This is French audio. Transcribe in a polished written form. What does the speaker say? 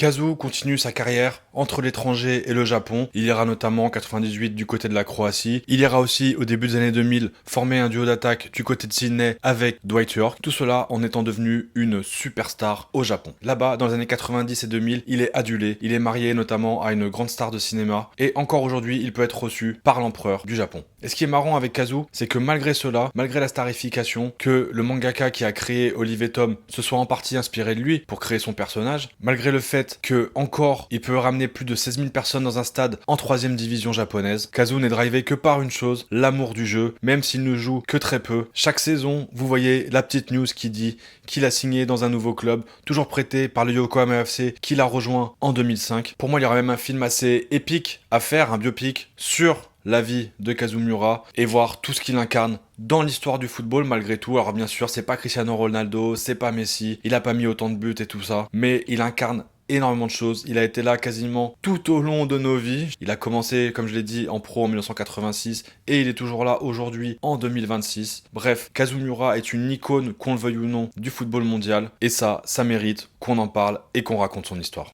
Kazu continue sa carrière entre l'étranger et le Japon. Il ira notamment en 98 du côté de la Croatie. Il ira aussi au début des années 2000 former un duo d'attaque du côté de Sydney avec Dwight York. Tout cela en étant devenu une superstar au Japon. Là-bas, dans les années 90 et 2000, il est adulé. Il est marié notamment à une grande star de cinéma. Et encore aujourd'hui, il peut être reçu par l'empereur du Japon. Et ce qui est marrant avec Kazu, c'est que malgré cela, malgré la starification, que le mangaka qui a créé Olive et Tom se soit en partie inspiré de lui pour créer son personnage, malgré le fait que encore il peut ramener plus de 16 000 personnes dans un stade en 3ème division japonaise, Kazu n'est drivé que par une chose, l'amour du jeu, même s'il ne joue que très peu. Chaque saison, vous voyez la petite news qui dit qu'il a signé dans un nouveau club, toujours prêté par le Yokohama FC, qu'il a rejoint en 2005. Pour moi, il y aura même un film assez épique à faire, un biopic sur la vie de Kazumura et voir tout ce qu'il incarne dans l'histoire du football malgré tout. Alors bien sûr, c'est pas Cristiano Ronaldo, c'est pas Messi, il a pas mis autant de buts et tout ça, mais il incarne énormément de choses. Il a été là quasiment tout au long de nos vies. Il a commencé, comme je l'ai dit, en pro en 1986 et il est toujours là aujourd'hui en 2026. Bref, Kazumura est une icône, qu'on le veuille ou non, du football mondial et ça mérite qu'on en parle et qu'on raconte son histoire.